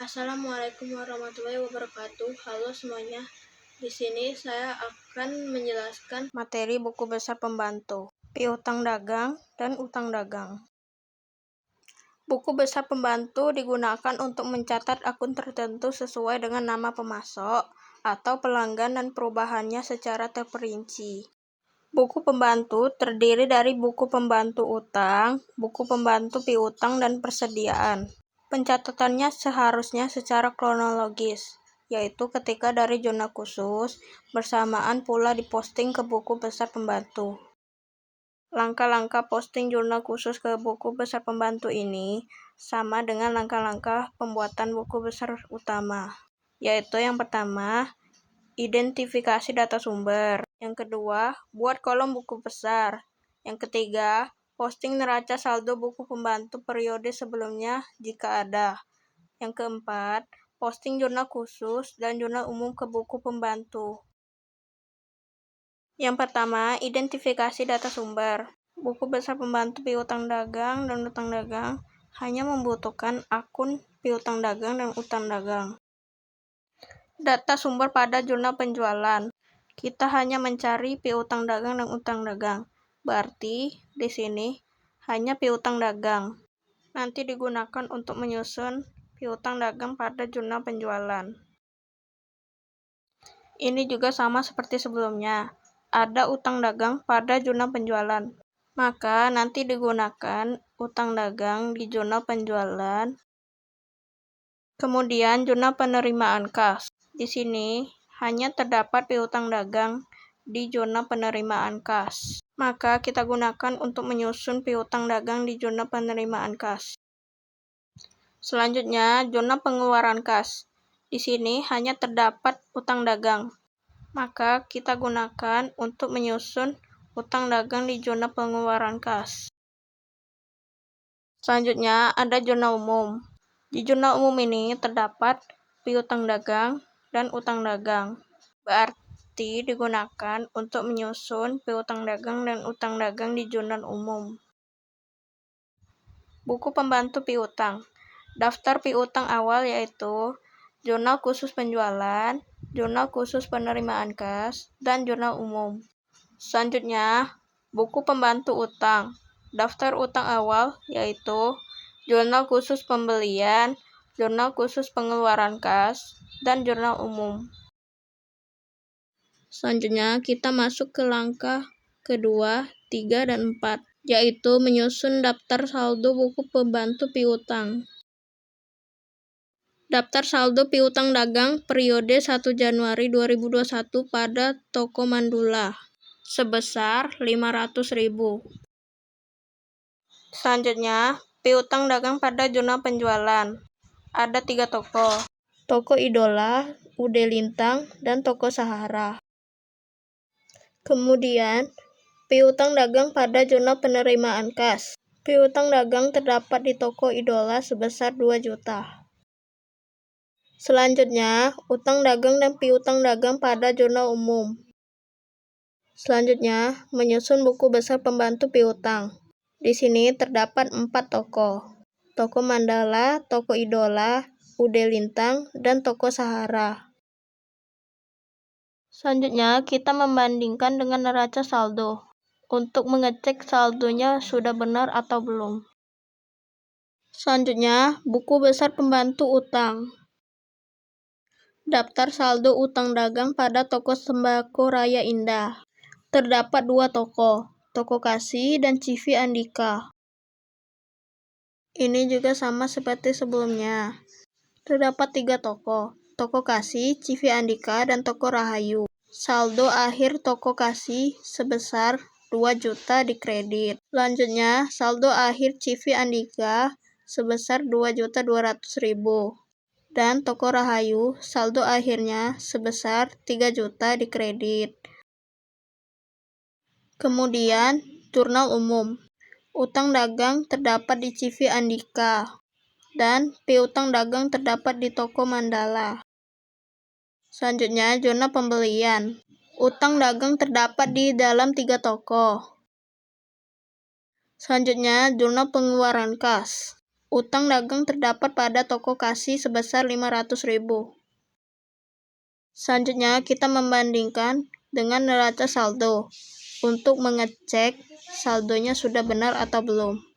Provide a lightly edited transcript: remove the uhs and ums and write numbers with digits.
Assalamualaikum warahmatullahi wabarakatuh. Halo semuanya. Di sini saya akan menjelaskan materi buku besar pembantu, piutang dagang dan utang dagang. Buku besar pembantu digunakan untuk mencatat akun tertentu sesuai dengan nama pemasok atau pelanggan dan perubahannya secara terperinci. Buku pembantu terdiri dari buku pembantu utang, buku pembantu piutang, dan persediaan. Pencatatannya seharusnya secara kronologis, yaitu ketika dari zona khusus, bersamaan pula diposting ke buku besar pembantu. Langkah-langkah posting jurnal khusus ke buku besar pembantu ini sama dengan langkah-langkah pembuatan buku besar utama, yaitu yang pertama, identifikasi data sumber. Yang kedua, buat kolom buku besar. Yang ketiga, posting neraca saldo buku pembantu periode sebelumnya jika ada. Yang keempat, posting jurnal khusus dan jurnal umum ke buku pembantu. Yang pertama, identifikasi data sumber. Buku besar pembantu piutang dagang dan utang dagang hanya membutuhkan akun piutang dagang dan utang dagang. Data sumber pada jurnal penjualan. Kita hanya mencari piutang dagang dan utang dagang. Berarti di sini hanya piutang dagang. Nanti digunakan untuk menyusun piutang dagang pada jurnal penjualan. Ini juga sama seperti sebelumnya. Ada utang dagang pada jurnal penjualan. Maka nanti digunakan utang dagang di jurnal penjualan. Kemudian jurnal penerimaan kas. Di sini hanya terdapat piutang dagang di jurnal penerimaan kas. Maka kita gunakan untuk menyusun piutang dagang di jurnal penerimaan kas. Selanjutnya, jurnal pengeluaran kas. Di sini hanya terdapat utang dagang. Maka kita gunakan untuk menyusun utang dagang di jurnal pengeluaran kas. Selanjutnya, ada jurnal umum. Di jurnal umum ini terdapat piutang dagang dan utang dagang. Berarti digunakan untuk menyusun piutang dagang dan utang dagang di jurnal umum. Buku pembantu piutang. Daftar piutang awal yaitu jurnal khusus penjualan, jurnal khusus penerimaan kas, dan jurnal umum. Selanjutnya, buku pembantu utang. Daftar utang awal yaitu jurnal khusus pembelian, jurnal khusus pengeluaran kas, dan jurnal umum. Selanjutnya, kita masuk ke langkah kedua, 3, dan 4, yaitu menyusun daftar saldo buku pembantu piutang. Daftar saldo piutang dagang periode 1 Januari 2021 pada toko Mandula sebesar 500.000. Selanjutnya, piutang dagang pada jurnal penjualan. Ada 3 toko. Toko Idola, UD Lintang, dan Toko Sahara. Kemudian, piutang dagang pada jurnal penerimaan kas. Piutang dagang terdapat di Toko Idola sebesar 2 juta. Selanjutnya, utang dagang dan piutang dagang pada jurnal umum. Selanjutnya, menyusun buku besar pembantu piutang. Di sini terdapat 4 toko. Toko Mandala, Toko Idola, UD Lintang, dan Toko Sahara. Selanjutnya, kita membandingkan dengan neraca saldo untuk mengecek saldonya sudah benar atau belum. Selanjutnya, buku besar pembantu utang. Daftar saldo utang dagang pada Toko Sembako Raya Indah. Terdapat 2 toko, Toko Kasih dan CV Andika. Ini juga sama seperti sebelumnya. Terdapat 3 toko, Toko Kasih, CV Andika, dan Toko Rahayu. Saldo akhir Toko Kasih sebesar 2 juta di kredit. Selanjutnya, saldo akhir CV Andika sebesar 2.200.000. Dan Toko Rahayu, saldo akhirnya sebesar 3 juta di kredit. Kemudian, jurnal umum. Utang dagang terdapat di CV Andika, dan piutang dagang terdapat di Toko Mandala. Selanjutnya, jurnal pembelian. Utang dagang terdapat di dalam 3 toko. Selanjutnya, jurnal pengeluaran kas. Utang dagang terdapat pada toko kasih sebesar 500.000. Selanjutnya, kita membandingkan dengan neraca saldo untuk mengecek saldonya sudah benar atau belum.